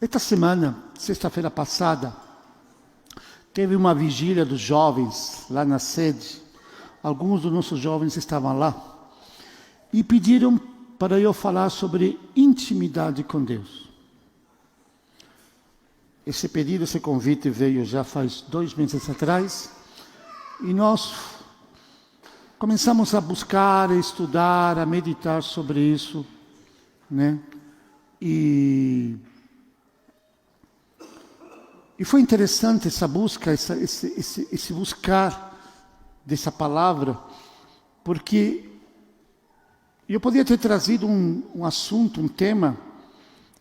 Esta semana, sexta-feira passada, teve uma vigília dos jovens lá na sede. Alguns dos nossos jovens estavam lá e pediram para eu falar sobre intimidade com Deus. Esse pedido, esse convite veio já faz 2 meses atrás e nós começamos a buscar, a estudar, a meditar sobre isso, né? E foi interessante essa busca, esse buscar dessa palavra, porque eu poderia ter trazido um assunto, um tema,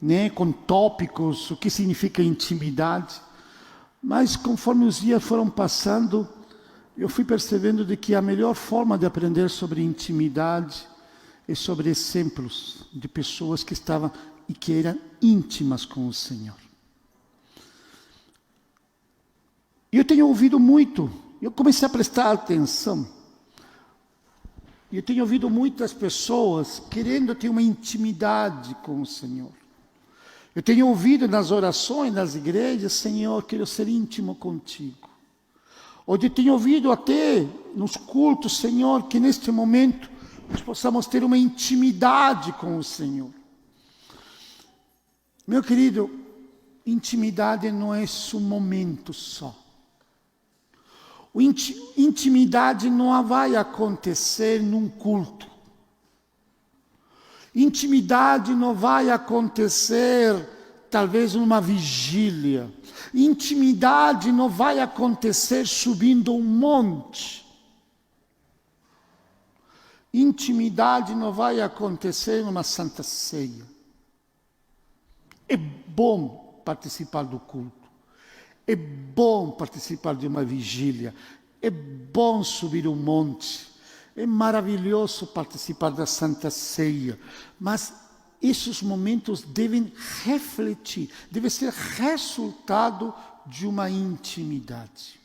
né, com tópicos, o que significa intimidade, mas conforme os dias foram passando, eu fui percebendo de que a melhor forma de aprender sobre intimidade é sobre exemplos de pessoas que estavam e que eram íntimas com o Senhor. E eu tenho ouvido muito, eu comecei a prestar atenção, e eu tenho ouvido muitas pessoas querendo ter uma intimidade com o Senhor. Eu tenho ouvido nas orações, nas igrejas, Senhor, quero ser íntimo contigo. Ou eu tenho ouvido até nos cultos, Senhor, que neste momento nós possamos ter uma intimidade com o Senhor. Meu querido, intimidade não é um momento só. Intimidade não vai acontecer num culto. Intimidade não vai acontecer, talvez, numa vigília. Intimidade não vai acontecer subindo um monte. Intimidade não vai acontecer numa santa ceia. É bom participar do culto. É bom participar de uma vigília, é bom subir um monte, é maravilhoso participar da Santa Ceia, mas esses momentos devem refletir, devem ser resultado de uma intimidade.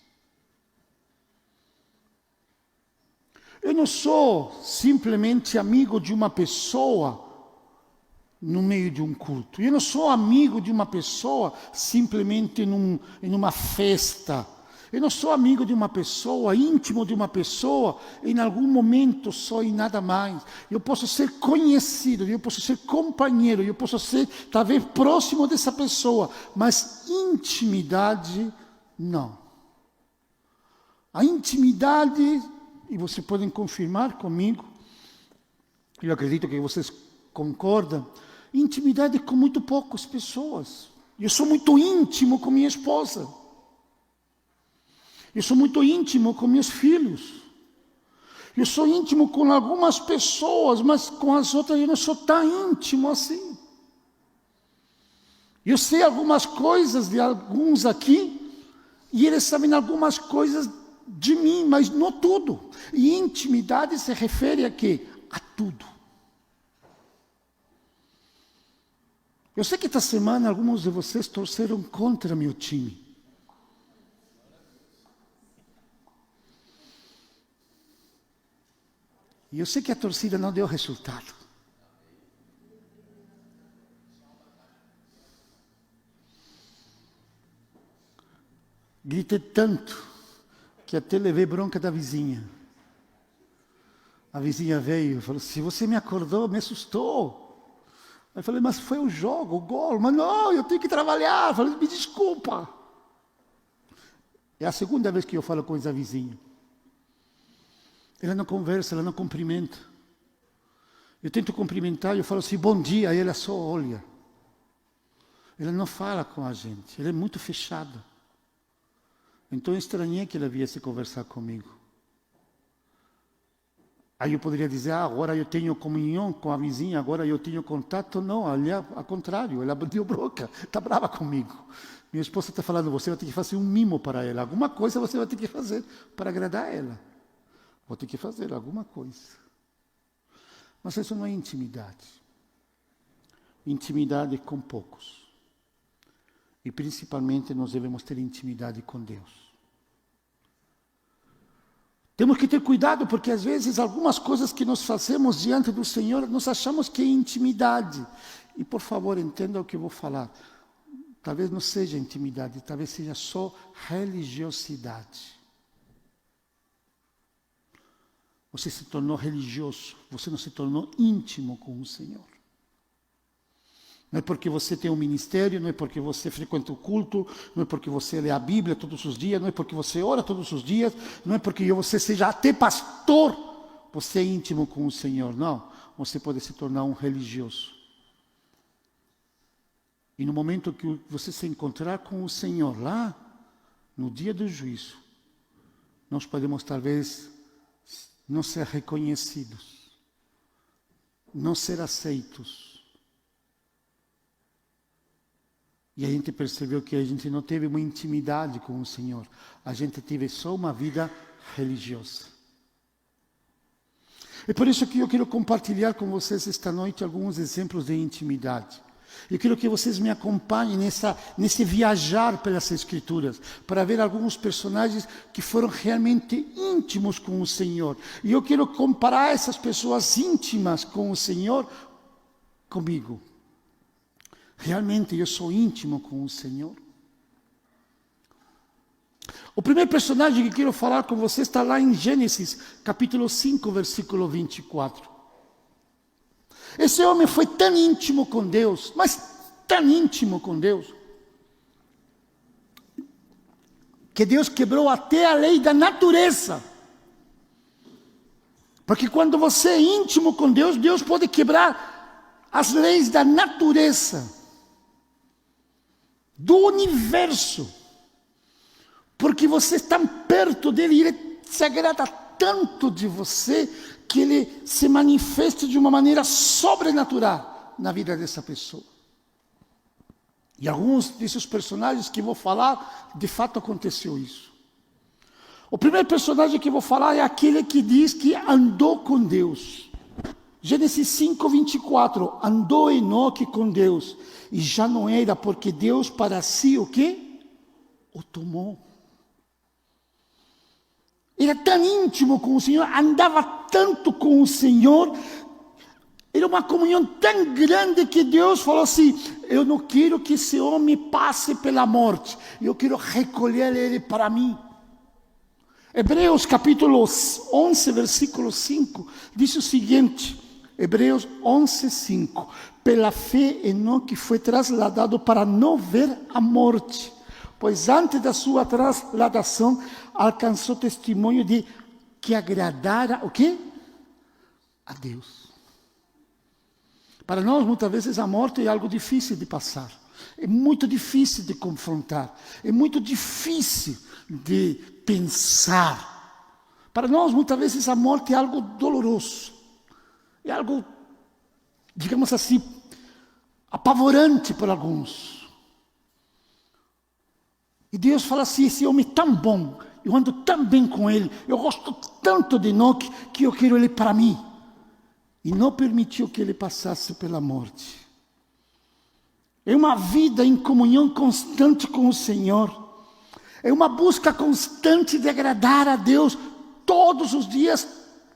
Eu não sou simplesmente amigo de uma pessoa no meio de um culto. Eu não sou amigo de uma pessoa simplesmente em uma festa. Eu não sou amigo de uma pessoa, íntimo de uma pessoa, em algum momento só e nada mais. Eu posso ser conhecido, eu posso ser companheiro, eu posso ser talvez próximo dessa pessoa, mas intimidade, não. A intimidade, e vocês podem confirmar comigo, eu acredito que vocês concordam, intimidade com muito poucas pessoas. Eu sou muito íntimo com minha esposa. Eu sou muito íntimo com meus filhos. Eu sou íntimo com algumas pessoas, mas com as outras eu não sou tão íntimo assim. Eu sei algumas coisas de alguns aqui, e eles sabem algumas coisas de mim, mas não tudo. E intimidade se refere a quê? A tudo. Eu sei que esta semana alguns de vocês torceram contra meu time. E eu sei que a torcida não deu resultado. Gritei tanto que até levei bronca da vizinha. A vizinha veio e falou: se você me acordou, me assustou. Eu falei: mas foi o jogo, o gol. Mas não, eu tenho que trabalhar. Eu falei: me desculpa. É a segunda vez que eu falo com essa vizinha. Ela não conversa, ela não cumprimenta. Eu tento cumprimentar e eu falo assim: bom dia. Aí ela só olha. Ela não fala com a gente. Ela é muito fechada. Então eu estranhei que ela viesse conversar comigo. Aí eu poderia dizer: agora eu tenho comunhão com a vizinha, agora eu tenho contato. Não, ali ao contrário, ela deu bronca, está brava comigo. Minha esposa está falando: você vai ter que fazer um mimo para ela. Alguma coisa você vai ter que fazer para agradar ela. Vou ter que fazer alguma coisa. Mas isso não é intimidade. Intimidade é com poucos. E principalmente nós devemos ter intimidade com Deus. Temos que ter cuidado, porque às vezes algumas coisas que nós fazemos diante do Senhor, nós achamos que é intimidade. E por favor, entenda o que eu vou falar. talvez não seja intimidade, talvez seja só religiosidade. Você se tornou religioso, você não se tornou íntimo com o Senhor. Não é porque você tem um ministério, não é porque você frequenta o culto, não é porque você lê a Bíblia todos os dias, não é porque você ora todos os dias, não é porque você seja até pastor, você é íntimo com o Senhor. Não, você pode se tornar um religioso. E no momento que você se encontrar com o Senhor lá, no dia do juízo, nós podemos talvez não ser reconhecidos, não ser aceitos. E a gente percebeu que a gente não teve uma intimidade com o Senhor. A gente teve só uma vida religiosa. É por isso que eu quero compartilhar com vocês esta noite alguns exemplos de intimidade. Eu quero que vocês me acompanhem nesse viajar pelas Escrituras, para ver alguns personagens que foram realmente íntimos com o Senhor. E eu quero comparar essas pessoas íntimas com o Senhor comigo. Realmente eu sou íntimo com o Senhor. O primeiro personagem que quero falar com vocês está lá em Gênesis, capítulo 5, versículo 24. Esse homem foi tão íntimo com Deus, mas tão íntimo com Deus, que Deus quebrou até a lei da natureza. Porque quando você é íntimo com Deus, Deus pode quebrar as leis da natureza, do universo, porque você está perto dele e ele se agrada tanto de você que ele se manifesta de uma maneira sobrenatural na vida dessa pessoa. E alguns desses personagens que vou falar, de fato aconteceu isso. O primeiro personagem que vou falar é aquele que diz que andou com Deus. Gênesis 5, 24. Andou Enoque com Deus, e já não era, porque Deus para si o quê? O tomou. Era tão íntimo com o Senhor, andava tanto com o Senhor, era uma comunhão tão grande que Deus falou assim: eu não quero que esse homem passe pela morte, eu quero recolher ele para mim. Hebreus capítulo 11, versículo 5, diz o seguinte, Hebreus 11, 5, pela fé Enoque foi trasladado para não ver a morte, pois antes da sua trasladação alcançou testemunho de que agradara o quê? A Deus. Para nós, muitas vezes, a morte é algo difícil de passar. É muito difícil de confrontar. É muito difícil de pensar. Para nós, muitas vezes, a morte é algo doloroso. É algo, digamos assim, apavorante para alguns. E Deus fala assim: esse homem é tão bom, eu ando tão bem com ele, eu gosto tanto de Enoque que eu quero ele para mim. E não permitiu que ele passasse pela morte. É uma vida em comunhão constante com o Senhor. É uma busca constante de agradar a Deus todos os dias,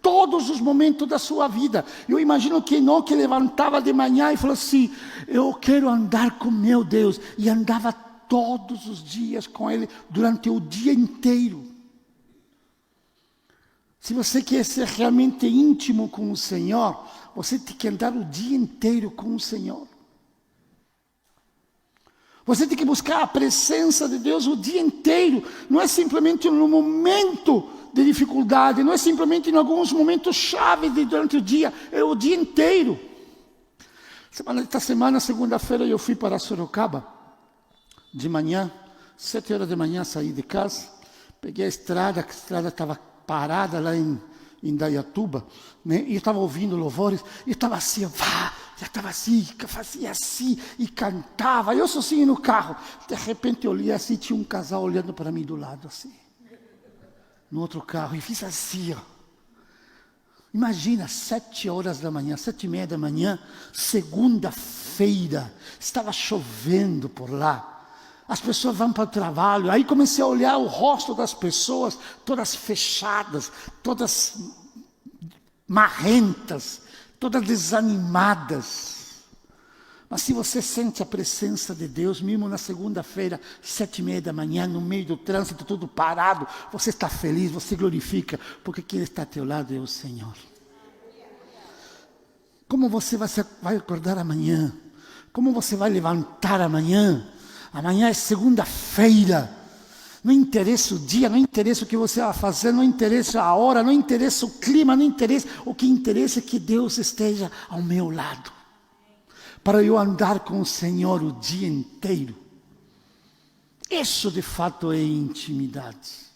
todos os momentos da sua vida. Eu imagino que Enoque levantava de manhã e falou assim: eu quero andar com meu Deus. E andava todos os dias com ele, durante o dia inteiro. Se você quer ser realmente íntimo com o Senhor, você tem que andar o dia inteiro com o Senhor. Você tem que buscar a presença de Deus o dia inteiro. Não é simplesmente no momento de dificuldade, não é simplesmente em alguns momentos chave durante o dia, é o dia inteiro. Esta semana, segunda-feira, eu fui para Sorocaba. De manhã, 7 horas da manhã, saí de casa, peguei a estrada estava parada lá em Indaiatuba, né? E eu estava ouvindo louvores, e estava assim, já estava assim, fazia assim, e cantava, eu sozinho no carro. De repente eu olhei assim, tinha um casal olhando para mim do lado, assim, no outro carro, e fiz assim, ó. Imagina, 7 horas da manhã, 7:30 da manhã, segunda-feira, estava chovendo por lá. As pessoas vão para o trabalho. Aí comecei a olhar o rosto das pessoas, todas fechadas, todas marrentas, todas desanimadas. Mas se você sente a presença de Deus, mesmo na segunda-feira, 7:30 da manhã, no meio do trânsito, tudo parado, você está feliz, você glorifica, porque quem está ao teu lado é o Senhor. Como você vai acordar amanhã? Como você vai levantar amanhã? Amanhã é segunda-feira. Não interessa o dia, não interessa o que você vai fazer, não interessa a hora, não interessa o clima, não interessa. O que interessa é que Deus esteja ao meu lado. Para eu andar com o Senhor o dia inteiro. Isso de fato é intimidade.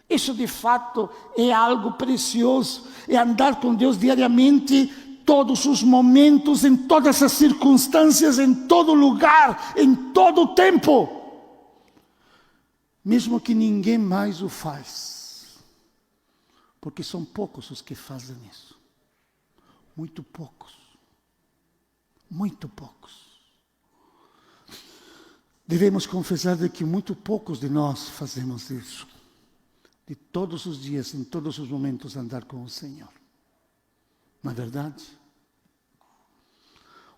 Isso de fato é algo precioso. É andar com Deus diariamente, todos os momentos, em todas as circunstâncias, em todo lugar, em todo o tempo. Mesmo que ninguém mais o faz. Porque são poucos os que fazem isso. Muito poucos. Muito poucos. Devemos confessar de que muito poucos de nós fazemos isso. De todos os dias, em todos os momentos, andar com o Senhor. Não é verdade?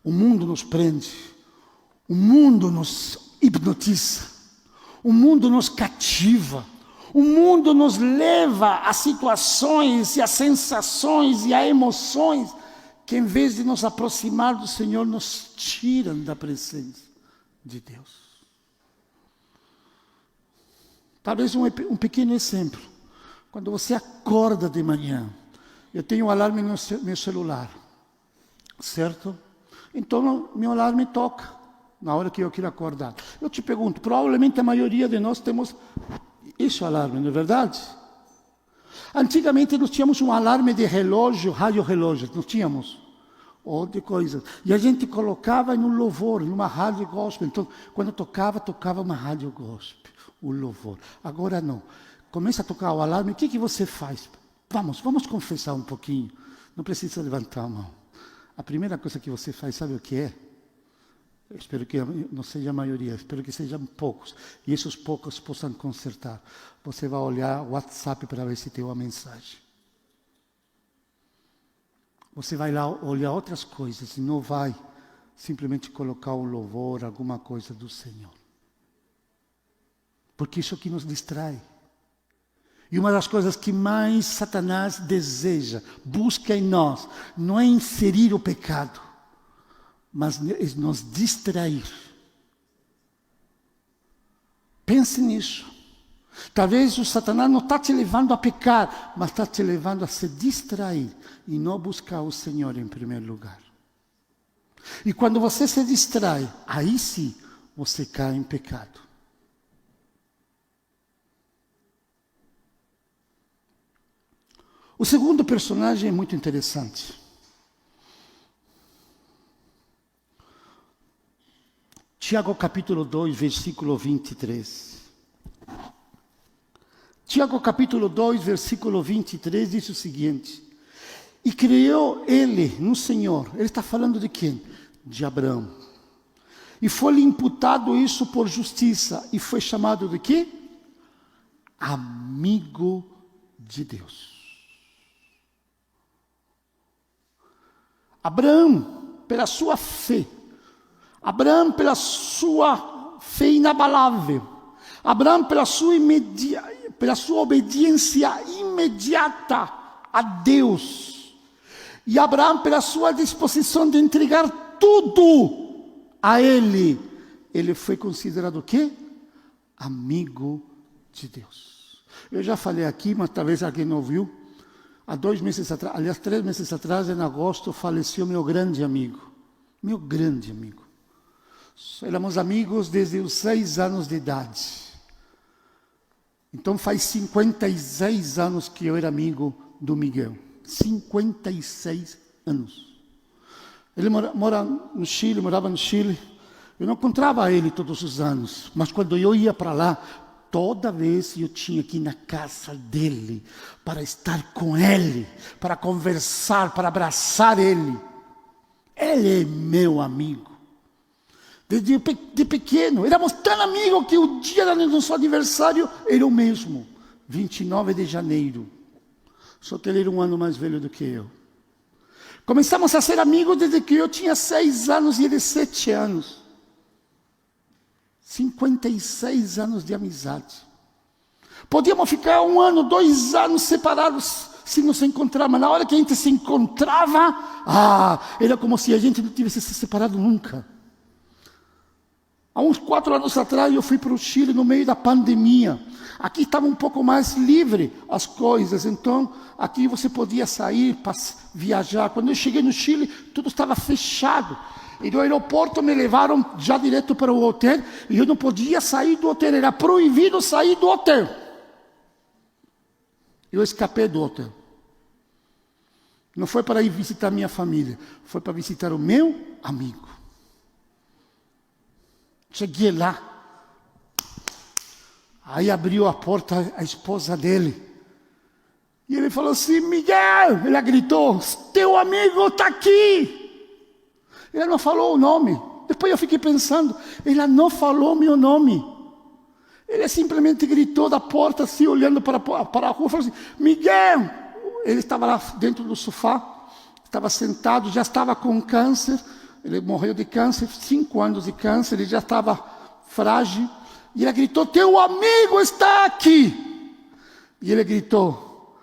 O mundo nos prende. O mundo nos hipnotiza. O mundo nos cativa. O mundo nos leva a situações e a sensações e a emoções que em vez de nos aproximar do Senhor, nos tiram da presença de Deus. Talvez um pequeno exemplo. Quando você acorda de manhã, eu tenho um alarme no meu celular, certo? Então, meu alarme toca na hora que eu quero acordar. Eu te pergunto, provavelmente a maioria de nós temos esse alarme, não é verdade? Antigamente nós tínhamos um alarme de relógio, rádio-relógio, não tínhamos? Ou de coisas. E a gente colocava no louvor, numa rádio gospel. Então, quando tocava uma rádio gospel, o louvor. Agora não. Começa a tocar o alarme, o que você faz? Vamos confessar um pouquinho. Não precisa levantar a mão. A primeira coisa que você faz, sabe o que é? Eu espero que não seja a maioria, espero que sejam poucos. E esses poucos possam consertar. Você vai olhar o WhatsApp para ver se tem uma mensagem. Você vai lá olhar outras coisas e não vai simplesmente colocar um louvor, alguma coisa do Senhor. Porque isso aqui nos distrai. E uma das coisas que mais Satanás deseja, busca em nós, não é inserir o pecado, mas é nos distrair. Pense nisso. Talvez o Satanás não está te levando a pecar, mas está te levando a se distrair e não buscar o Senhor em primeiro lugar. E quando você se distrai, aí sim você cai em pecado. O segundo personagem é muito interessante. Tiago capítulo 2, versículo 23. Tiago capítulo 2, versículo 23 diz o seguinte: e creu ele no Senhor. Ele está falando de quem? De Abraão. E foi-lhe imputado isso por justiça. E foi chamado de quê? Amigo de Deus. Abraão, pela sua fé. Abraão, pela sua fé inabalável. Abraão, pela sua obediência imediata a Deus. E Abraão, pela sua disposição de entregar tudo a Ele. Ele foi considerado o quê? Amigo de Deus. Eu já falei aqui, mas talvez alguém não ouviu. Há 2 meses atrás, aliás, 3 meses atrás, em agosto, faleceu meu grande amigo. Meu grande amigo. Éramos amigos desde os 6 anos de idade. Então faz 56 anos que eu era amigo do Miguel. 56 anos. Ele morava no Chile. Eu não encontrava ele todos os anos. Mas quando eu ia para lá, toda vez eu tinha que ir na casa dele, para estar com ele, para conversar, para abraçar ele. Ele é meu amigo. Desde pequeno, éramos tão amigos que o dia do nosso aniversário era o mesmo, 29 de janeiro. Só que ele era um ano mais velho do que eu. Começamos a ser amigos desde que eu tinha 6 anos e ele 7 anos. 56 anos de amizade. Podíamos ficar 1 ano, 2 anos separados se nos encontrar, mas na hora que a gente se encontrava, era como se a gente não tivesse se separado nunca. Há uns 4 anos atrás eu fui para o Chile no meio da pandemia. Aqui estava um pouco mais livre as coisas, então aqui você podia sair, viajar. Quando eu cheguei no Chile, tudo estava fechado. E do aeroporto me levaram já direto para o hotel, e eu não podia sair do hotel, era proibido sair do hotel. Eu escapei do hotel. Não foi para ir visitar minha família, foi para visitar o meu amigo. Cheguei lá. Aí abriu a porta a esposa dele. E ele falou assim: Miguel, ela gritou, teu amigo está aqui. Ela não falou o nome. Depois eu fiquei pensando, ela não falou meu nome. Ele simplesmente gritou da porta, assim, olhando para a rua, falou assim: Miguel! Ele estava lá dentro do sofá, estava sentado, já estava com câncer. Ele morreu de câncer, 5 anos de câncer, ele já estava frágil. E ela gritou: teu amigo está aqui. E ele gritou: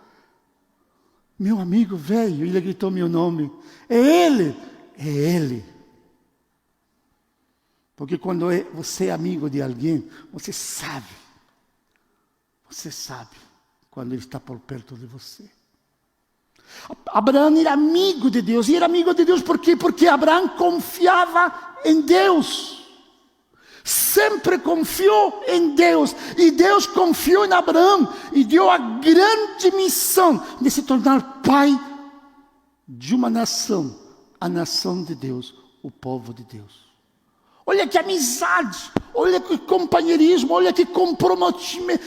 meu amigo veio. E ele gritou meu nome: é ele, é ele. Porque quando você é amigo de alguém, você sabe quando ele está por perto de você. Abraão era amigo de Deus. E era amigo de Deus por quê? Porque Abraão confiava em Deus. Sempre confiou em Deus. E Deus confiou em Abraão e deu a grande missão de se tornar pai de uma nação. A nação de Deus, o povo de Deus. Olha que amizade, olha que companheirismo, olha que comprometimento.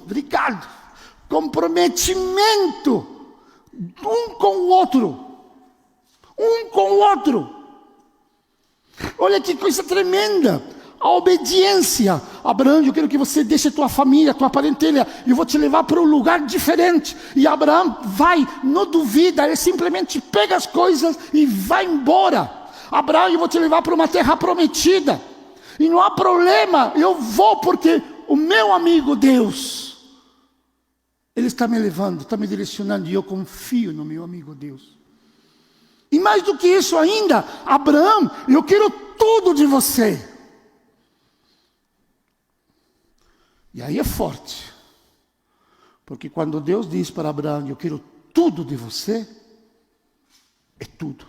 Obrigado. Comprometimento um com o outro. Um com o outro. Olha que coisa tremenda. A obediência. Abraão, eu quero que você deixe tua família, tua parentela, e eu vou te levar para um lugar diferente. E Abraão vai, não duvida, ele simplesmente pega as coisas e vai embora. Abraão, eu vou te levar para uma terra prometida. E não há problema, eu vou porque o meu amigo Deus, ele está me levando, está me direcionando, e eu confio no meu amigo Deus. E mais do que isso ainda, Abraão, eu quero tudo de você. E aí é forte, porque quando Deus diz para Abraão: eu quero tudo de você, é tudo.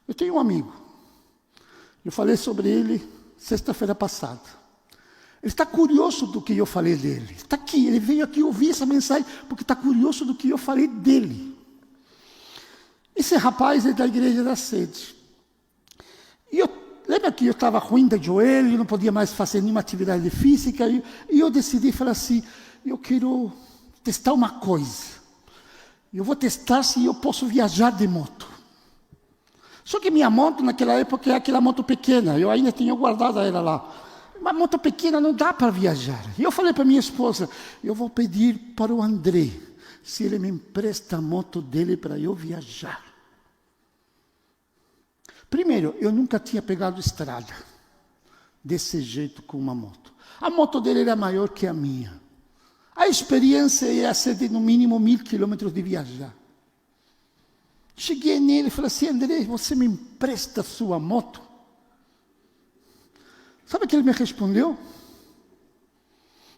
Eu tenho um amigo, eu falei sobre ele sexta-feira passada. Ele está curioso do que eu falei dele. Está aqui, ele veio aqui ouvir essa mensagem porque está curioso do que eu falei dele. Esse rapaz é da igreja da Sede. E lembra que eu estava ruim de joelho, não podia mais fazer nenhuma atividade física, e eu decidi falar assim: eu quero testar uma coisa. Eu vou testar se eu posso viajar de moto. Só que minha moto naquela época é aquela moto pequena, eu ainda tinha guardado ela lá. Uma moto pequena não dá para viajar. E eu falei para minha esposa: eu vou pedir para o André se ele me empresta a moto dele para eu viajar. Primeiro, eu nunca tinha pegado estrada desse jeito com uma moto. A moto dele era maior que a minha. A experiência ia ser de no mínimo 1000 quilômetros de viajar. Cheguei nele e falei assim: André, você me empresta a sua moto? Sabe o que ele me respondeu?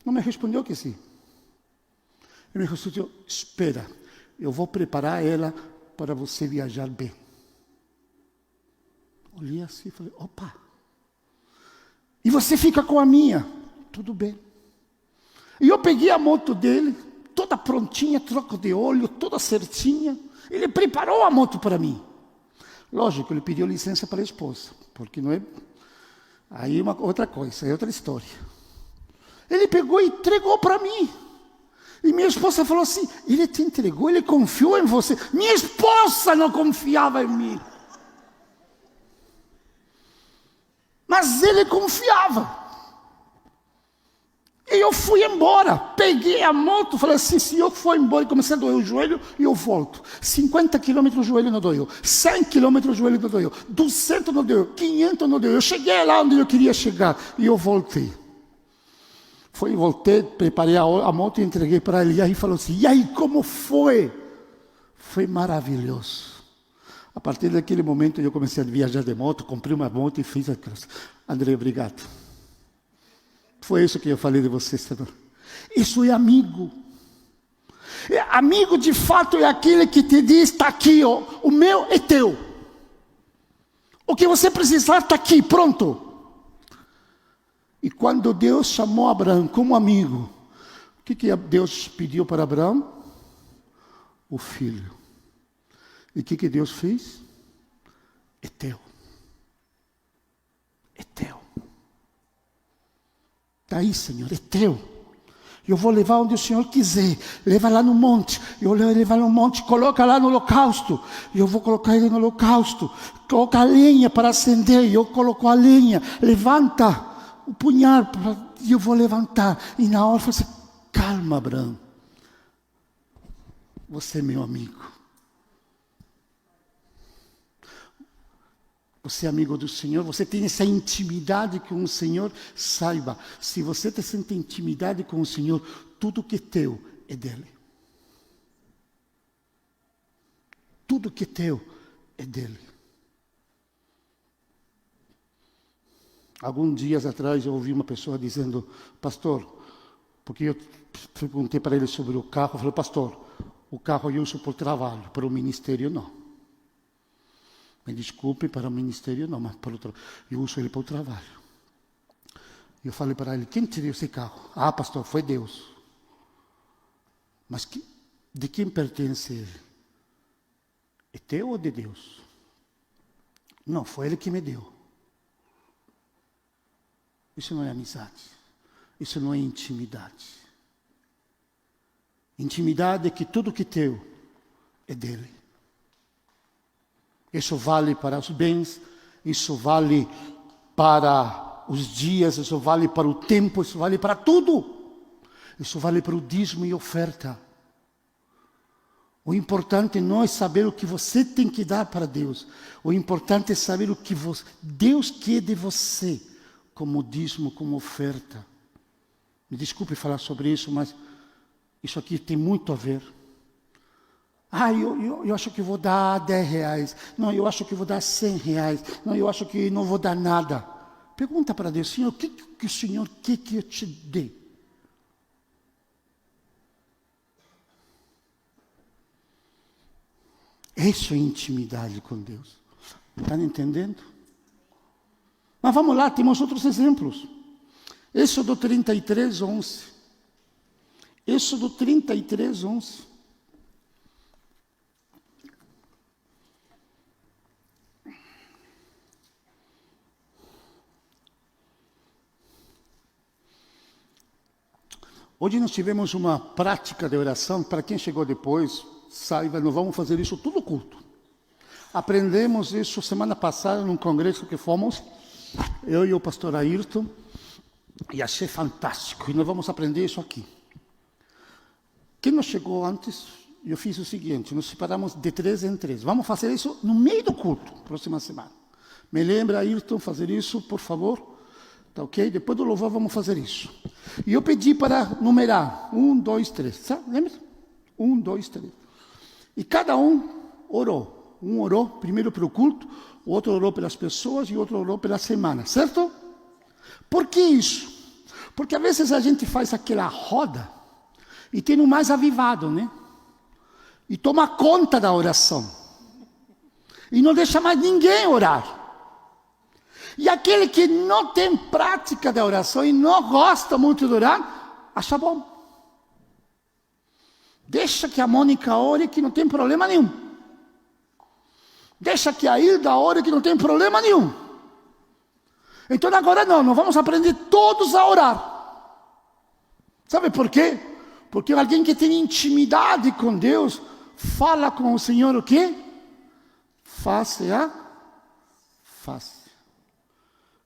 Não me respondeu que sim. Ele me respondeu: espera, eu vou preparar ela para você viajar bem. Olhei assim e falei: opa. E você fica com a minha? Tudo bem. E eu peguei a moto dele, toda prontinha, troca de óleo, toda certinha. Ele preparou a moto para mim. Lógico, ele pediu licença para a esposa, porque não é... Aí é outra coisa, é outra história. Ele pegou e entregou para mim. E minha esposa falou assim: ele te entregou, ele confiou em você. Minha esposa não confiava em mim. Mas ele confiava. eu fui embora, peguei a moto, falei assim, se eu for embora e comecei a doer o joelho, eu volto. 50 quilômetros o joelho não doeu, 100 quilômetros o joelho não doeu, 200 não doeu, 500 não doeu. Eu cheguei lá onde eu queria chegar e eu voltei. Voltei, preparei a moto e entreguei para ele. E aí falou assim, e aí como foi? Foi maravilhoso. A partir daquele momento eu comecei a viajar de moto, comprei uma moto e fiz aquelas. André, obrigado. Foi isso que eu falei de você, Senhor. Isso é amigo. Amigo de fato é aquele que te diz, está aqui, ó, o meu é teu. O que você precisar está aqui, pronto. E quando Deus chamou Abraão como amigo, o que Deus pediu para Abraão? O filho. E o que Deus fez? É teu. É teu. Está aí, Senhor, é teu. Eu vou levar onde o Senhor quiser. Leva lá no monte. Eu vou levar no monte, coloca lá no holocausto. Eu vou colocar ele no holocausto. Coloca a lenha para acender. Eu coloco a lenha. Levanta o punhal e eu vou levantar. E na hora eu falo assim, calma, Abraão. Você é meu amigo. Você é amigo do Senhor, você tem essa intimidade com o Senhor, saiba, se você tem essa intimidade com o Senhor, tudo que é teu é dele. Tudo que é teu é dele. Alguns dias atrás eu ouvi uma pessoa dizendo, pastor, porque eu perguntei para ele sobre o carro, eu falei, pastor, o carro eu uso por trabalho, para o ministério não. Me desculpe, para o ministério não, mas para eu uso ele para o trabalho. Eu falei para ele, quem te deu esse carro? Ah, pastor, foi Deus. Mas de quem pertence ele? É teu ou de Deus? Não, foi ele que me deu. Isso não é amizade. Isso não é intimidade. Intimidade é que tudo que é teu é dele. Isso vale para os bens, isso vale para os dias, isso vale para o tempo, isso vale para tudo. Isso vale para o dízimo e oferta. O importante não é saber o que você tem que dar para Deus. O importante é saber o que Deus quer de você, como dízimo, como oferta. Me desculpe falar sobre isso, mas isso aqui tem muito a ver. Ah, eu acho que vou dar 10 reais. Não, eu acho que vou dar 100 reais. Não, eu acho que não vou dar nada. Pergunta para Deus, Senhor, o que o Senhor quer que eu te dê? Isso é intimidade com Deus. Estão entendendo? Mas vamos lá, temos outros exemplos. Êxodo 33, 11. Êxodo 33, 11. Hoje nós tivemos uma prática de oração, para quem chegou depois, saiba, nós vamos fazer isso todo culto. Aprendemos isso semana passada num congresso que fomos, eu e o pastor Ayrton, e achei fantástico, e nós vamos aprender isso aqui. Quem não chegou antes, eu fiz o seguinte, nos separamos de 3 em 3. Vamos fazer isso no meio do culto, próxima semana. Me lembra, Ayrton, fazer isso, por favor? Tá ok? Depois do louvor vamos fazer isso. E eu pedi para numerar 1, 2, 3. Sabe? Lembra? 1, 2, 3. E cada um orou. Um orou primeiro pelo culto, o outro orou pelas pessoas e o outro orou pela semana. Certo? Por que isso? Porque às vezes a gente faz aquela roda e tem um mais avivado, né? E toma conta da oração. E não deixa mais ninguém orar. E aquele que não tem prática da oração e não gosta muito de orar, acha bom. Deixa que a Mônica ore que não tem problema nenhum. Deixa que a Hilda ore que não tem problema nenhum. Então agora não, nós vamos aprender todos a orar. Sabe por quê? Porque alguém que tem intimidade com Deus, fala com o Senhor o quê? Face a face.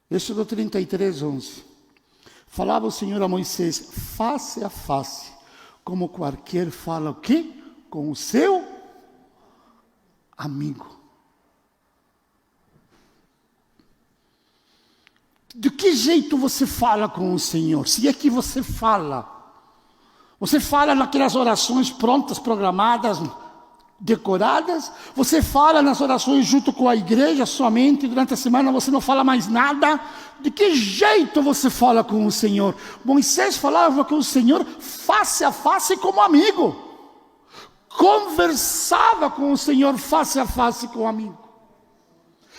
Êxodo 33, 11. Falava o Senhor a Moisés, face a face, como qualquer fala o quê? Com o seu amigo. De que jeito você fala com o Senhor? Se é que você fala. Você fala naquelas orações prontas, programadas, decoradas. Você fala nas orações junto com a igreja somente. Durante a semana você não fala mais nada. De que jeito você fala com o Senhor? Moisés falava com o Senhor face a face como amigo. Conversava com o Senhor face a face como amigo.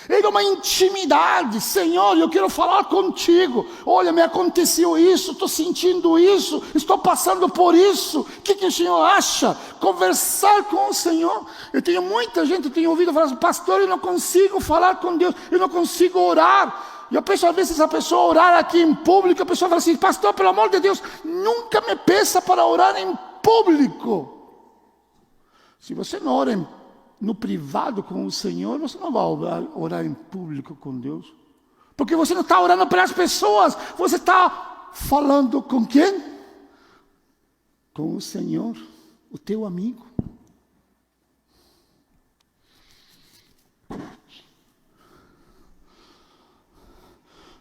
Era uma intimidade. Senhor, eu quero falar contigo. Olha, me aconteceu isso, estou sentindo isso, estou passando por isso. O que o Senhor acha? Conversar com o Senhor. Eu tenho muita gente, eu tenho ouvido falar assim, pastor, eu não consigo falar com Deus, eu não consigo orar. E eu penso, às vezes, a pessoa orar aqui em público, a pessoa fala assim, pastor, pelo amor de Deus, nunca me peça para orar em público. Se você não ora no privado com o Senhor, você não vai orar em público com Deus. Porque você não está orando para as pessoas, você está falando com quem? Com o Senhor, o teu amigo.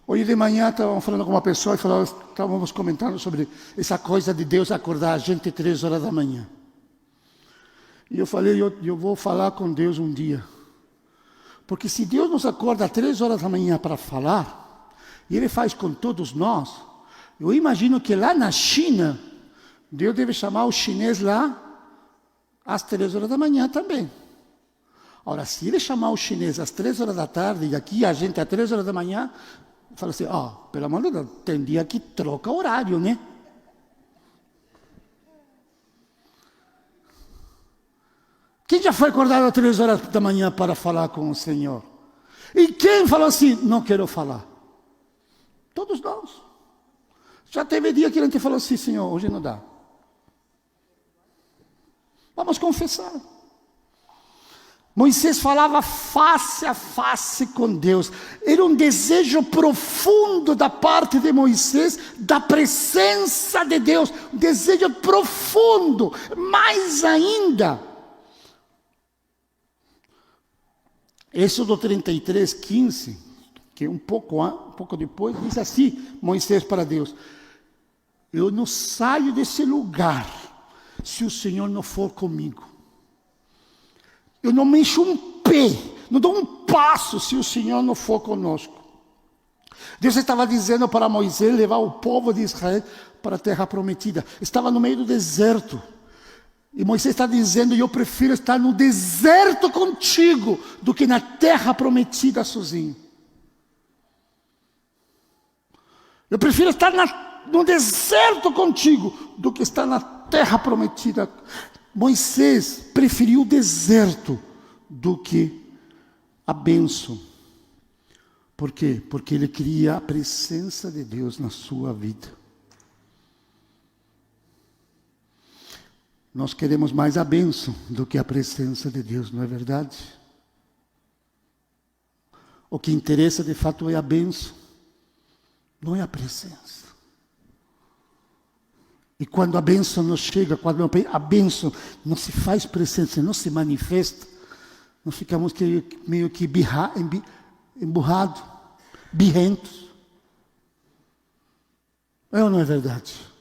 Hoje de manhã estávamos falando com uma pessoa e estávamos comentando sobre essa coisa de Deus acordar a gente 3 horas da manhã. E eu falei, eu vou falar com Deus um dia. Porque se Deus nos acorda às 3 horas da manhã para falar, e Ele faz com todos nós, eu imagino que lá na China, Deus deve chamar o chinês lá às 3 horas da manhã também. Ora, se Ele chamar o chinês às 3 horas da tarde, e aqui a gente às 3 horas da manhã, fala assim, pelo amor de Deus, tem dia que troca horário, né? Quem já foi acordado às 3 horas da manhã para falar com o Senhor? E quem falou assim, não quero falar? Todos nós. Já teve dia que a gente falou assim, Senhor, hoje não dá. Vamos confessar. Moisés falava face a face com Deus. Era um desejo profundo da parte de Moisés, da presença de Deus. Um desejo profundo. Mais ainda, Êxodo 33, 15, que é um pouco depois, diz assim, Moisés para Deus, eu não saio desse lugar se o Senhor não for comigo. Eu não mexo um pé, não dou um passo se o Senhor não for conosco. Deus estava dizendo para Moisés levar o povo de Israel para a terra prometida. Estava no meio do deserto. E Moisés está dizendo, eu prefiro estar no deserto contigo do que na terra prometida sozinho. Eu prefiro estar no deserto contigo do que estar na terra prometida. Moisés preferiu o deserto do que a bênção. Por quê? Porque ele queria a presença de Deus na sua vida. Nós queremos mais a bênção do que a presença de Deus, não é verdade? O que interessa de fato é a bênção, não é a presença. E quando a bênção não chega, quando a bênção não se faz presença, não se manifesta, nós ficamos meio que emburrados, birrentos. É ou não é verdade?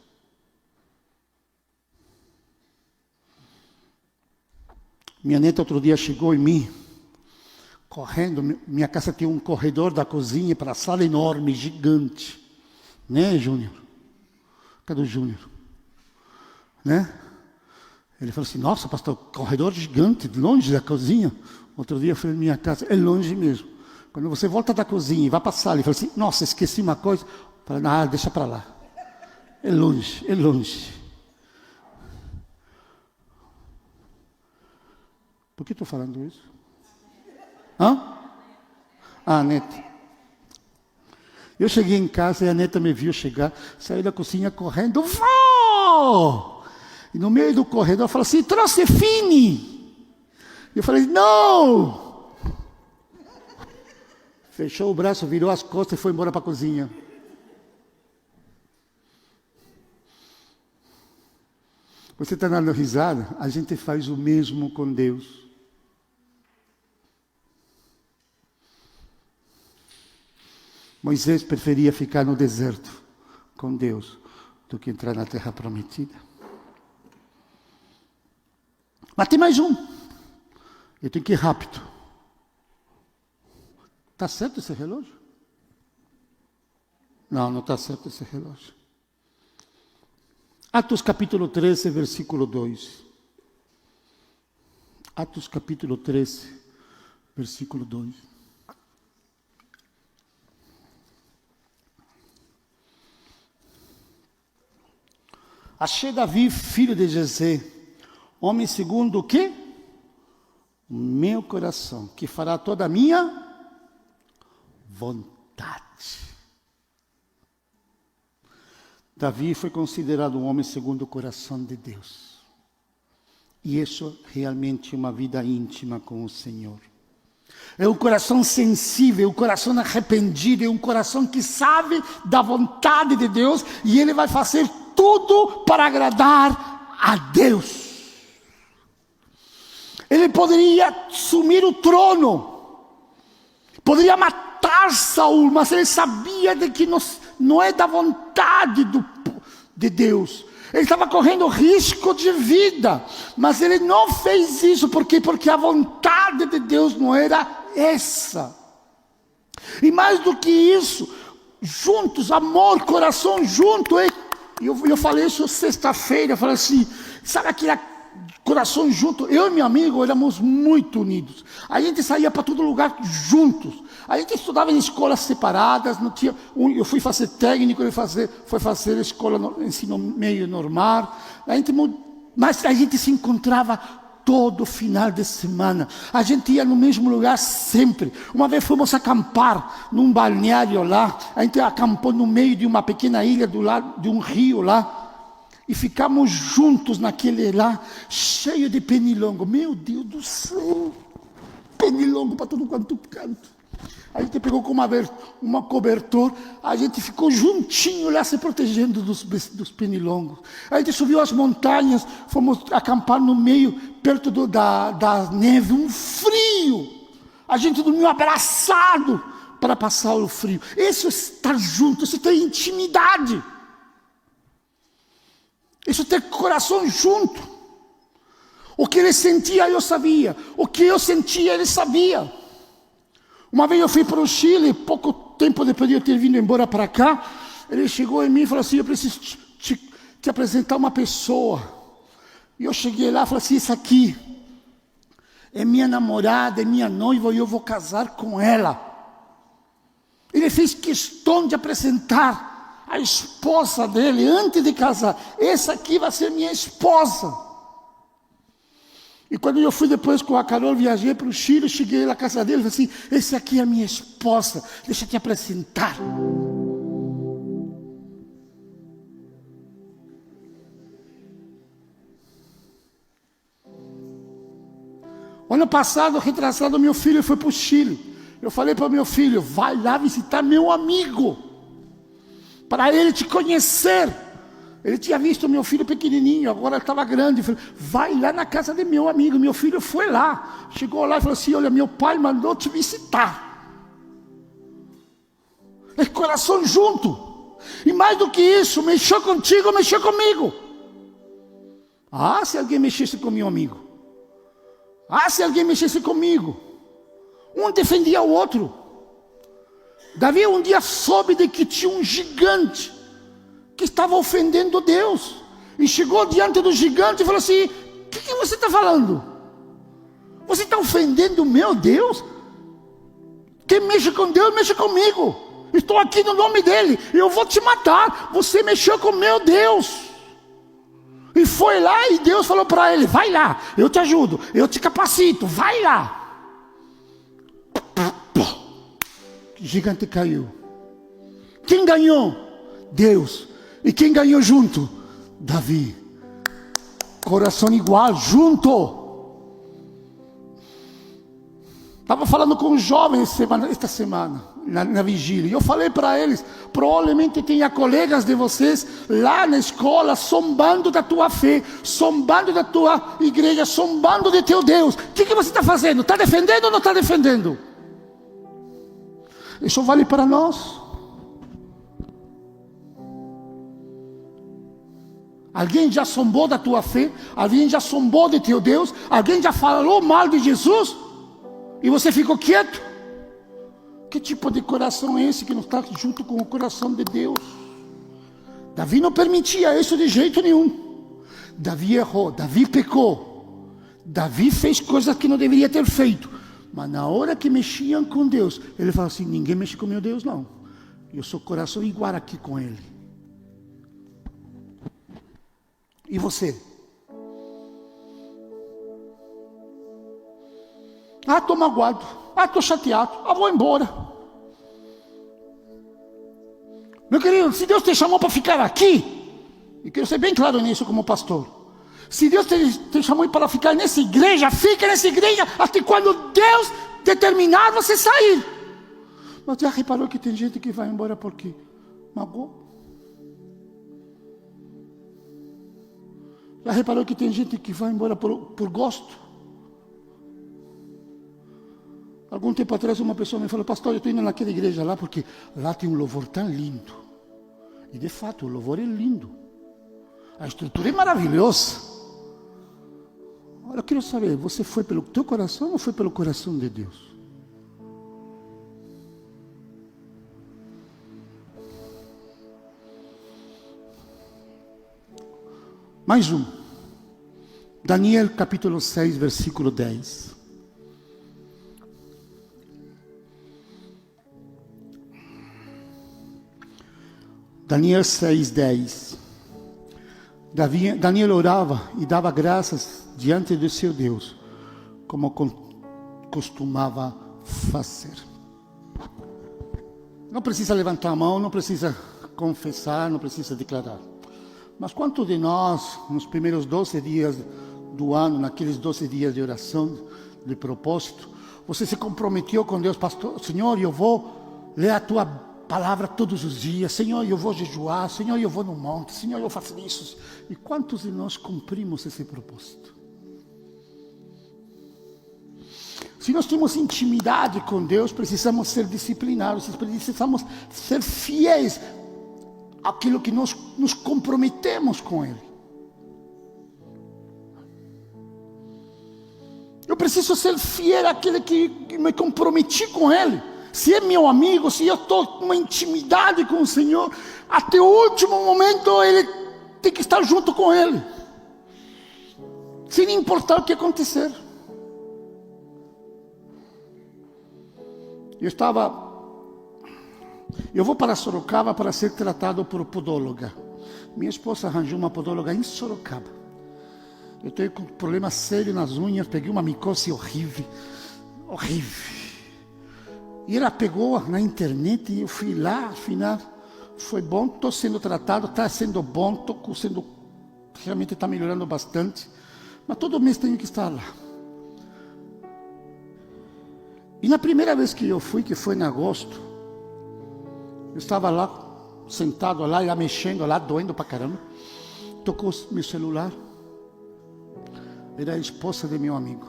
Minha neta outro dia chegou em mim, correndo. Minha casa tem um corredor da cozinha para a sala enorme, gigante. Né, Júnior? Cadê o Júnior? Né? Ele falou assim, nossa, pastor, corredor gigante, longe da cozinha. Outro dia eu fui na minha casa, é longe mesmo. Quando você volta da cozinha e vai para a sala, ele fala assim, nossa, esqueci uma coisa. Eu falei, deixa para lá. É longe, é longe. Por que estou falando isso? A neta. Eu cheguei em casa e a neta me viu chegar, saiu da cozinha correndo. Vó! E no meio do corredor falou assim, trouxe Fini. Eu falei, não! Fechou o braço, virou as costas e foi embora para a cozinha. Você está dando risada? A gente faz o mesmo com Deus. Moisés preferia ficar no deserto com Deus do que entrar na terra prometida. Mas tem mais um. Eu tenho que ir rápido. Está certo esse relógio? Não, não está certo esse relógio. Atos capítulo 13, versículo 2. Atos capítulo 13, versículo 2. Achei Davi, filho de Jessé, homem segundo o quê? O meu coração, que fará toda a minha vontade. Davi foi considerado um homem segundo o coração de Deus. E isso realmente é uma vida íntima com o Senhor. É um coração sensível, um coração arrependido, é um coração que sabe da vontade de Deus e ele vai fazer tudo para agradar a Deus. Ele poderia assumir o trono, poderia matar Saul, mas ele sabia de que não é da vontade de Deus. Ele estava correndo risco de vida, mas ele não fez isso. Por quê? Porque a vontade de Deus não era essa. E mais do que isso, juntos, amor, coração junto. Eu falei isso sexta-feira, eu falei assim, sabe aquele coração junto? Eu e meu amigo éramos muito unidos. A gente saía para todo lugar juntos. A gente estudava em escolas separadas, não tinha, eu fui fazer técnico, ele foi fazer escola ensino meio normal. Mas a gente se encontrava todo final de semana. A gente ia no mesmo lugar sempre. Uma vez fomos acampar num balneário lá. A gente acampou no meio de uma pequena ilha do lado de um rio lá. E ficamos juntos naquele lá, cheio de pernilongo. Meu Deus do céu! Pernilongo para todo quanto canto. A gente pegou com uma cobertor, a gente ficou juntinho lá se protegendo dos pernilongos. A gente subiu as montanhas, fomos acampar no meio, perto da neve, um frio. A gente dormiu abraçado para passar o frio. Isso é estar junto, isso é intimidade. Isso é ter coração junto. O que ele sentia, eu sabia. O que eu sentia, ele sabia. Uma vez eu fui para o Chile, pouco tempo depois de eu ter vindo embora para cá, ele chegou em mim e falou assim, eu preciso te apresentar uma pessoa. E eu cheguei lá e falei assim, isso aqui é minha namorada, é minha noiva e eu vou casar com ela. Ele fez questão de apresentar a esposa dele antes de casar. Essa aqui vai ser minha esposa. E quando eu fui depois com a Carol, viajei para o Chile, cheguei na casa dele e falei assim, esse aqui é a minha esposa, deixa eu te apresentar. Ano passado, retrasado, meu filho foi para o Chile. Eu falei para o meu filho, vai lá visitar meu amigo, para ele te conhecer. Ele tinha visto meu filho pequenininho, agora estava grande. Eu falei, vai lá na casa de meu amigo. Meu filho foi lá, chegou lá e falou assim, olha, meu pai mandou te visitar. É coração junto. E mais do que isso, mexeu contigo, mexeu comigo. Ah, se alguém mexesse com meu amigo. Ah, se alguém mexesse comigo. Um defendia o outro. Davi um dia soube de que tinha um gigante que estava ofendendo Deus. E chegou diante do gigante e falou assim, o que você está falando? Você está ofendendo o meu Deus? Quem mexe com Deus, mexe comigo. Estou aqui no nome dele, eu vou te matar. Você mexeu com o meu Deus. E foi lá e Deus falou para ele, vai lá, eu te ajudo, eu te capacito, vai lá. O gigante caiu. Quem ganhou? Deus. E quem ganhou junto? Davi. Coração igual, junto. Estava falando com um jovem esta semana. na vigília. Eu falei para eles, provavelmente tenha colegas de vocês lá na escola zombando da tua fé, zombando da tua igreja, zombando de teu Deus. O que você está fazendo? Está defendendo ou não está defendendo? Isso vale para nós. Alguém já zombou da tua fé? Alguém já zombou de teu Deus? Alguém já falou mal de Jesus? E você ficou quieto? Que tipo de coração é esse que não está junto com o coração de Deus? Davi não permitia isso de jeito nenhum. Davi errou, Davi pecou. Davi fez coisas que não deveria ter feito. Mas na hora que mexiam com Deus, ele falou assim, ninguém mexe com meu Deus não. Eu sou coração igual aqui com ele. E você? Ah, estou magoado. Ah, estou chateado. Ah, vou embora. Meu querido, se Deus te chamou para ficar aqui, e quero ser bem claro nisso como pastor, se Deus te chamou para ficar nessa igreja, fica nessa igreja até quando Deus determinar você sair. Mas já reparou que tem gente que vai embora porque magoou? Já reparou que tem gente que vai embora por gosto? Algum tempo atrás uma pessoa me falou, pastor, eu estou indo naquela igreja lá porque lá tem um louvor tão lindo. E de fato, o louvor é lindo. A estrutura é maravilhosa. Agora eu quero saber, você foi pelo teu coração ou foi pelo coração de Deus? Mais um. Daniel capítulo 6, versículo 10. Daniel 6, 10. Daniel orava e dava graças diante do seu Deus, como costumava fazer. Não precisa levantar a mão, não precisa confessar, não precisa declarar. Mas quanto de nós, nos primeiros 12 dias do ano, naqueles 12 dias de oração, de propósito, você se comprometeu com Deus, pastor, Senhor, eu vou ler a tua palavra todos os dias, Senhor, eu vou jejuar, Senhor, eu vou no monte, Senhor, eu faço isso. E quantos de nós cumprimos esse propósito? Se nós temos intimidade com Deus, precisamos ser disciplinados, precisamos ser fiéis àquilo que nós nos comprometemos com Ele. Eu preciso ser fiel àquele que me comprometi com Ele. Se é meu amigo, se eu estou com uma intimidade com o Senhor, até o último momento Ele tem que estar junto com Ele, sem importar o que acontecer. Eu vou para Sorocaba para ser tratado por podóloga. Minha esposa arranjou uma podóloga em Sorocaba. Eu tenho um problema sério nas unhas, peguei uma micose horrível. E ela pegou na internet e eu fui lá, afinal, foi bom, estou sendo tratado, está sendo bom, realmente está melhorando bastante. Mas todo mês tenho que estar lá. E na primeira vez que eu fui, que foi em agosto, eu estava lá, sentado lá, mexendo lá, doendo pra caramba. Tocou meu celular. Era a esposa de meu amigo,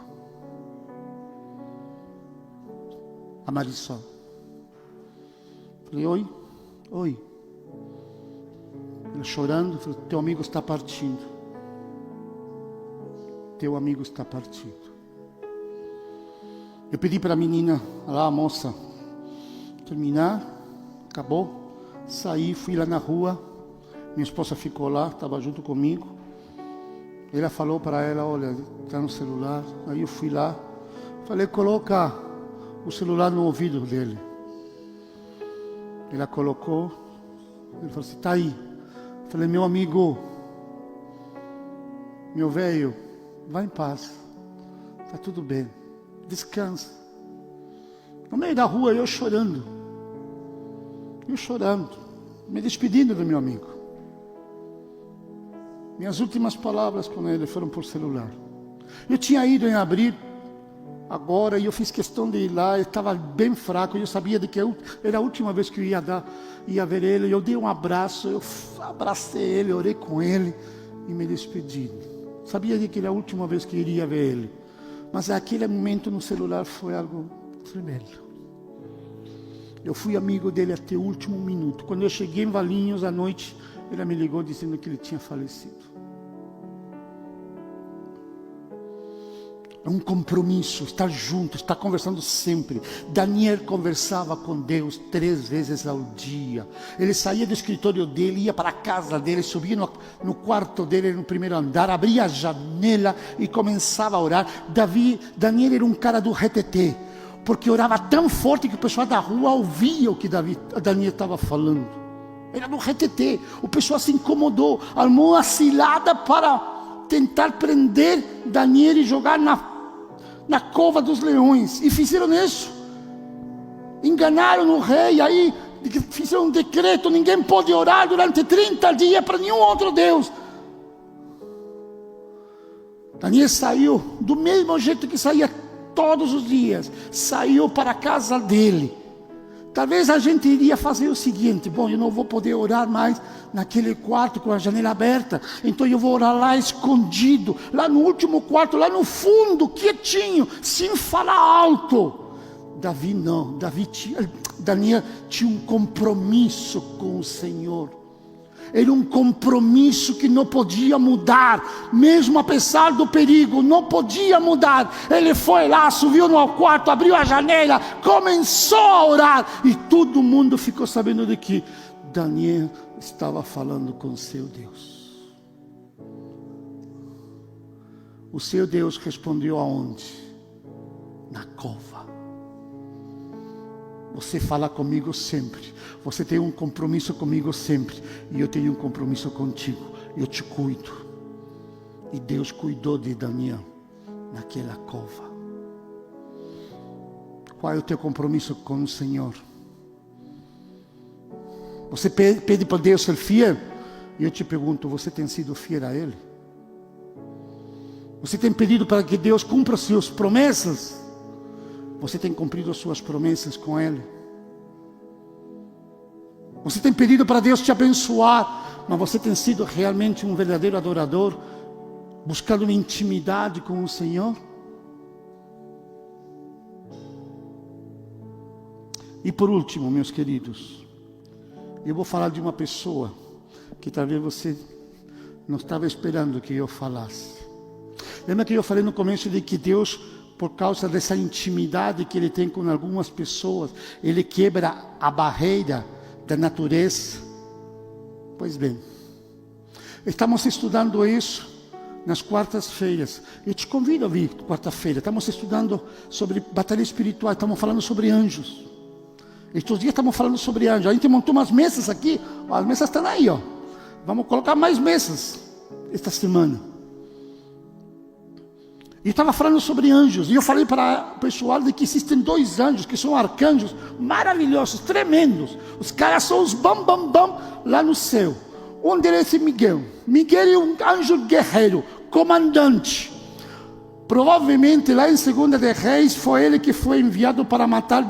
a Marisol. Falei, oi. Ela chorando, falei, teu amigo está partindo. Teu amigo está partindo. Eu pedi para a menina, lá a moça, terminar, acabou. Saí, fui lá na rua, minha esposa ficou lá, estava junto comigo. Ela falou para ela, olha, está no celular. Aí eu fui lá, falei, coloca o celular no ouvido dele. Ela colocou, ele falou assim, está aí. Falei, meu amigo, meu velho, vai em paz, está tudo bem, descansa. No meio da rua, eu chorando, me despedindo do meu amigo. Minhas últimas palavras com ele foram por celular. Eu tinha ido em abril agora. E eu fiz questão de ir lá. Eu estava bem fraco. Eu sabia de que era a última vez que eu ia ver ele. Eu dei um abraço. Eu abracei ele, orei com ele e me despedi. Sabia de que era a última vez que iria ver ele. Mas aquele momento no celular foi algo tremendo. Eu fui amigo dele até o último minuto. Quando eu cheguei em Valinhos à noite, ele me ligou dizendo que ele tinha falecido. É um compromisso, estar junto, estar conversando sempre. Daniel conversava com Deus 3 vezes ao dia. Ele saía do escritório dele, ia para a casa dele, subia no quarto dele, no primeiro andar, abria a janela e começava a orar. Daniel era um cara do reteté, porque orava tão forte que o pessoal da rua ouvia o que Daniel estava falando. Era do reteté. O pessoal se incomodou, armou uma cilada para tentar prender Daniel e jogar na cova dos leões. E fizeram isso. Enganaram o rei, aí fizeram um decreto: ninguém pode orar durante 30 dias para nenhum outro Deus. Daniel saiu do mesmo jeito que saía todos os dias, saiu para a casa dele. Talvez a gente iria fazer o seguinte: bom, eu não vou poder orar mais naquele quarto com a janela aberta, então eu vou orar lá escondido, lá no último quarto, lá no fundo, quietinho, sem falar alto. Davi não, Daniel tinha um compromisso com o Senhor. Era um compromisso que não podia mudar, mesmo apesar do perigo, não podia mudar. Ele foi lá, subiu no quarto, abriu a janela, começou a orar, e todo mundo ficou sabendo de que Daniel estava falando com seu Deus. O seu Deus respondeu aonde? Na cova. Você fala comigo sempre. Você tem um compromisso comigo sempre. E eu tenho um compromisso contigo. Eu te cuido. E Deus cuidou de Daniel naquela cova. Qual é o teu compromisso com o Senhor? Você pede para Deus ser fiel? E eu te pergunto: você tem sido fiel a Ele? Você tem pedido para que Deus cumpra suas promessas? Você tem cumprido as suas promessas com Ele? Você tem pedido para Deus te abençoar, mas você tem sido realmente um verdadeiro adorador, buscando uma intimidade com o Senhor? E por último, meus queridos, eu vou falar de uma pessoa que talvez você não estava esperando que eu falasse. Lembra que eu falei no começo de que Deus, por causa dessa intimidade que Ele tem com algumas pessoas, Ele quebra a barreira da natureza? Pois bem, estamos estudando isso nas quartas-feiras. Eu te convido a vir quarta-feira. Estamos estudando sobre batalha espiritual, estamos falando sobre anjos. Estes dias estamos falando sobre anjos. A gente montou umas mesas aqui, as mesas estão aí, ó. Vamos colocar mais mesas esta semana. E estava falando sobre anjos, e eu falei para o pessoal de que existem 2 anjos, que são arcanjos maravilhosos, tremendos. Os caras são os bam, bam, bam, lá no céu. Um deles é Miguel. Miguel é um anjo guerreiro, comandante. Provavelmente lá em 2 de Reis, foi ele que foi enviado para matar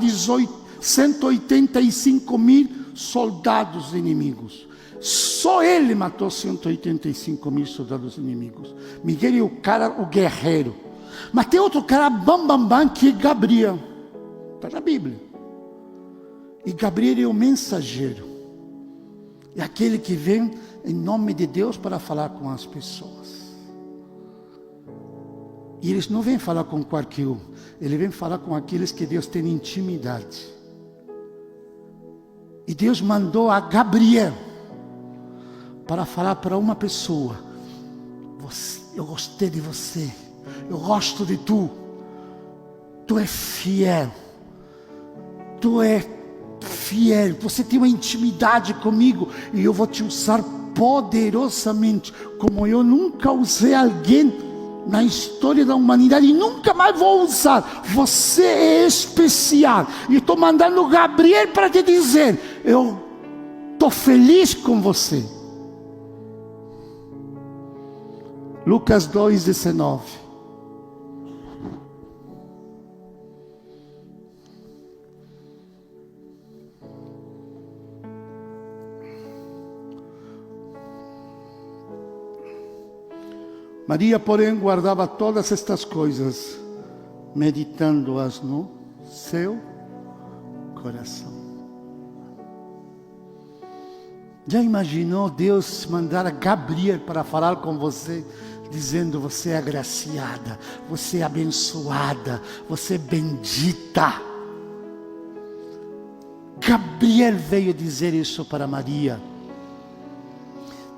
185 mil soldados inimigos. Só ele matou 185 mil soldados inimigos. Miguel é o cara, o guerreiro. Mas tem outro cara, bam, bam, bam, que é Gabriel. Está na Bíblia. E Gabriel é o mensageiro. É aquele que vem em nome de Deus para falar com as pessoas. E eles não vêm falar com qualquer um. Ele vem falar com aqueles que Deus tem intimidade. E Deus mandou a Gabriel para falar para uma pessoa: eu gostei de você, eu gosto de tu é fiel, você tem uma intimidade comigo, e eu vou te usar poderosamente, como eu nunca usei alguém na história da humanidade, e nunca mais vou usar. Você é especial, e estou mandando Gabriel para te dizer: eu estou feliz com você. Lucas 2:19. Maria, porém, guardava todas estas coisas, meditando-as no seu coração. Já imaginou Deus mandar a Gabriel para falar com você, dizendo: você é agraciada, você é abençoada, você é bendita? Gabriel veio dizer isso para Maria.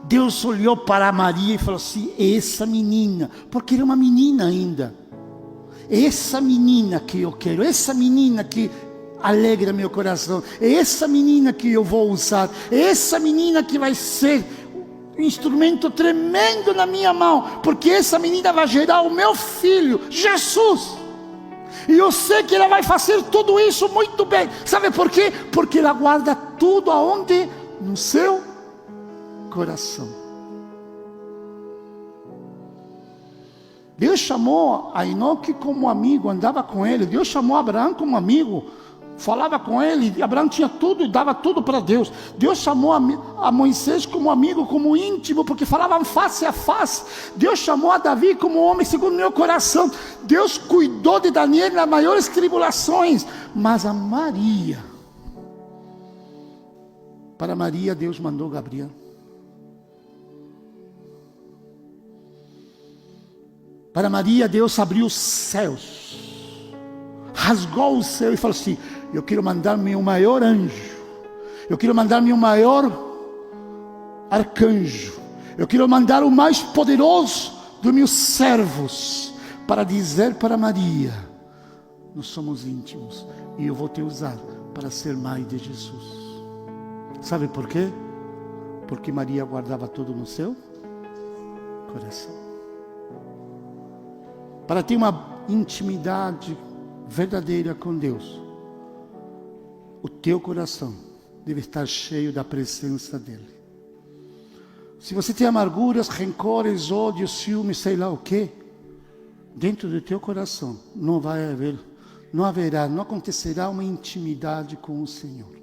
Deus olhou para Maria e falou assim: essa menina, porque era uma menina ainda, essa menina que eu quero, essa menina que alegra meu coração, é essa menina que eu vou usar, é essa menina que vai ser um instrumento tremendo na minha mão, porque essa menina vai gerar o meu filho, Jesus. E eu sei que ela vai fazer tudo isso muito bem. Sabe por quê? Porque ela guarda tudo aonde? No seu coração. Deus chamou a Enoque como amigo, andava com ele. Deus chamou Abraão como amigo, falava com ele. Abraão tinha tudo e dava tudo para Deus. Deus chamou a Moisés como amigo, como íntimo, porque falavam face a face. Deus chamou a Davi como homem segundo meu coração. Deus cuidou de Daniel nas maiores tribulações. Mas a Maria, para Maria Deus mandou Gabriel. Para Maria Deus abriu os céus, rasgou o céu e falou assim: eu quero mandar meu maior anjo, eu quero mandar meu maior arcanjo, eu quero mandar o mais poderoso dos meus servos, para dizer para Maria: nós somos íntimos e eu vou te usar para ser mãe de Jesus. Sabe por quê? Porque Maria guardava tudo no seu coração. Para ter uma intimidade verdadeira com Deus, o teu coração deve estar cheio da presença dEle. Se você tem amarguras, rancores, ódios, ciúmes, sei lá o que, dentro do teu coração não vai haver, não haverá, não acontecerá uma intimidade com o Senhor.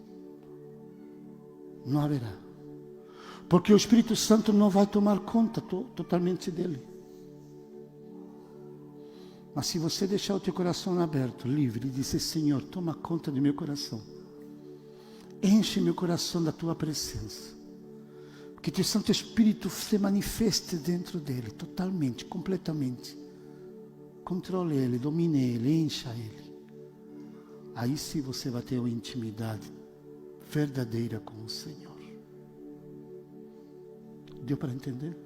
Não haverá. Porque o Espírito Santo não vai tomar conta totalmente dele. Mas se você deixar o teu coração aberto, livre, e dizer: Senhor, toma conta do meu coração, enche meu coração da tua presença, que teu Santo Espírito se manifeste dentro dele, totalmente, completamente, controle ele, domine ele, encha ele. Aí sim você vai ter uma intimidade verdadeira com o Senhor. Deu para entender?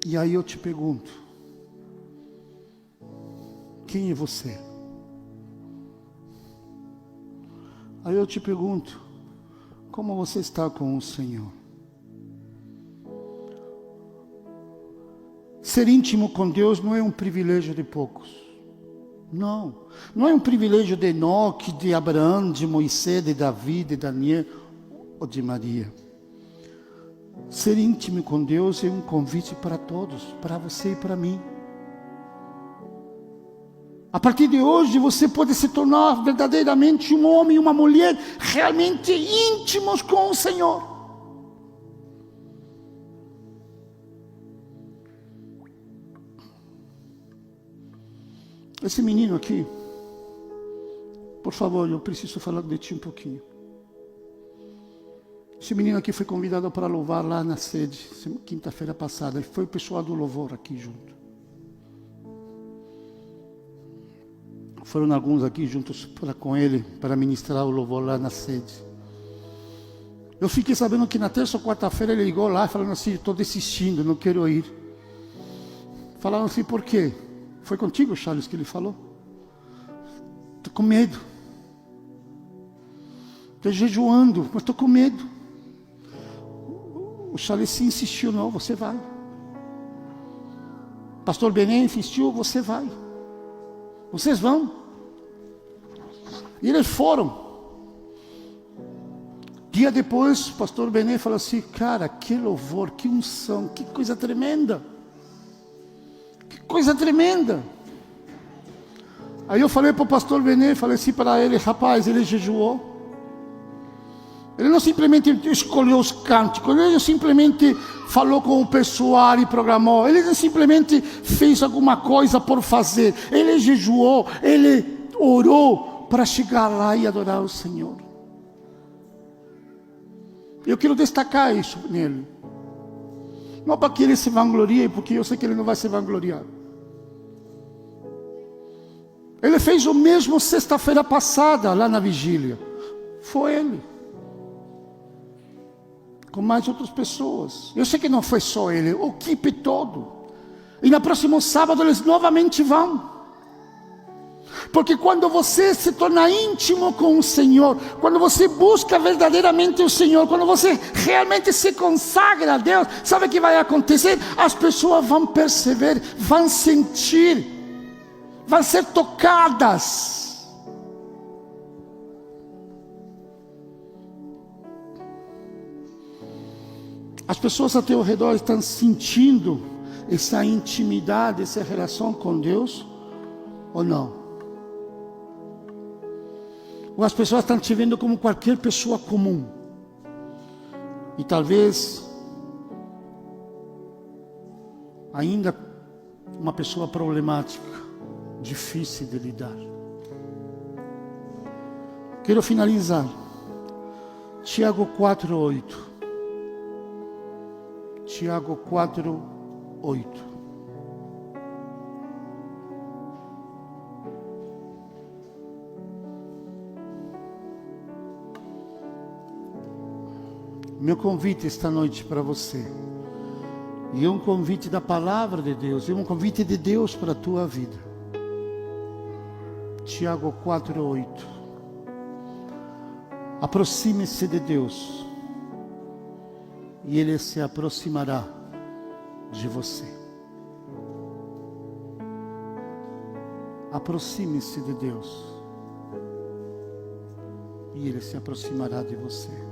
E aí eu te pergunto: quem é você? Aí eu te pergunto: como você está com o Senhor? Ser íntimo com Deus não é um privilégio de poucos. Não. Não é um privilégio de Enoque, de Abraão, de Moisés, de Davi, de Daniel ou de Maria. Ser íntimo com Deus é um convite para todos, para você e para mim. A partir de hoje você pode se tornar verdadeiramente um homem e uma mulher realmente íntimos com o Senhor. Esse menino aqui, por favor, eu preciso falar de ti um pouquinho. Esse menino aqui foi convidado para louvar lá na sede, quinta-feira passada. E foi o pessoal do louvor aqui junto. Foram alguns aqui juntos com ele, para ministrar o louvor lá na sede. Eu fiquei sabendo que na terça ou quarta-feira ele ligou lá, falando assim: estou desistindo, não quero ir. Falaram assim: por quê? Foi contigo, Charles, que ele falou? Estou com medo. Estou jejuando, mas estou com medo. O Charles insistiu: não, você vai. Pastor Bené insistiu: você vai. Vocês vão. E eles foram. Dia depois, o pastor Bené falou assim: cara, que louvor, que unção, que coisa tremenda. Que coisa tremenda. Aí eu falei para o pastor Bené, falei assim para ele: rapaz, ele jejuou. Ele não simplesmente escolheu os cânticos, ele não simplesmente falou com o pessoal e programou, ele não simplesmente fez alguma coisa por fazer, ele jejuou, ele orou para chegar lá e adorar o Senhor. Eu quero destacar isso nele. Não para que ele se vanglorie, porque eu sei que ele não vai se vangloriar. Ele fez o mesmo sexta-feira passada, lá na vigília. Foi ele. Com mais outras pessoas. Eu sei que não foi só ele, o equipe todo. E no próximo sábado eles novamente vão. Porque quando você se torna íntimo com o Senhor, quando você busca verdadeiramente o Senhor, quando você realmente se consagra a Deus, sabe o que vai acontecer? As pessoas vão perceber, vão sentir, vão ser tocadas. As pessoas ao teu redor estão sentindo essa intimidade, essa relação com Deus, ou não? Ou as pessoas estão te vendo como qualquer pessoa comum? E talvez ainda uma pessoa problemática, difícil de lidar. Quero finalizar. Tiago 4:8. Tiago 4:8. Meu convite esta noite para você, e é um convite da palavra de Deus, é um convite de Deus para a tua vida. Tiago 4:8. Aproxime-se de Deus, e Ele se aproximará de você. Aproxime-se de Deus, e Ele se aproximará de você.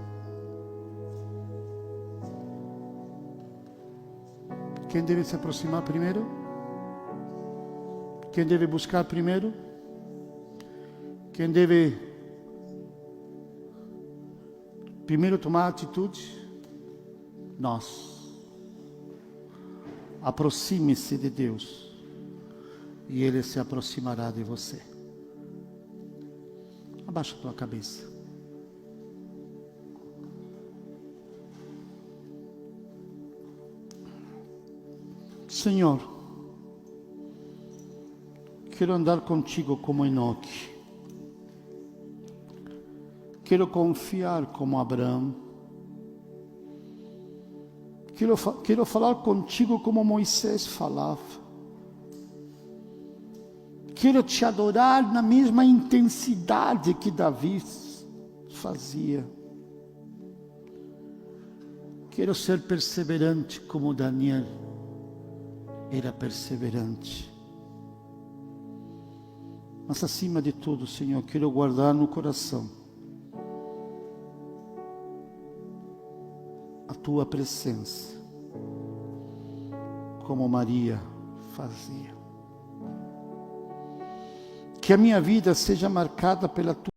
Quem deve se aproximar primeiro? Quem deve buscar primeiro? Quem deve primeiro tomar atitude? Nós. Aproxime-se de Deus e Ele se aproximará de você. Abaixa a tua cabeça. Senhor, quero andar contigo como Enoque. Quero confiar como Abraão. Quero falar contigo como Moisés falava. Quero te adorar na mesma intensidade que Davi fazia. Quero ser perseverante como Daniel era perseverante. Mas acima de tudo, Senhor, quero guardar no coração a tua presença, como Maria fazia. Que a minha vida seja marcada pela tua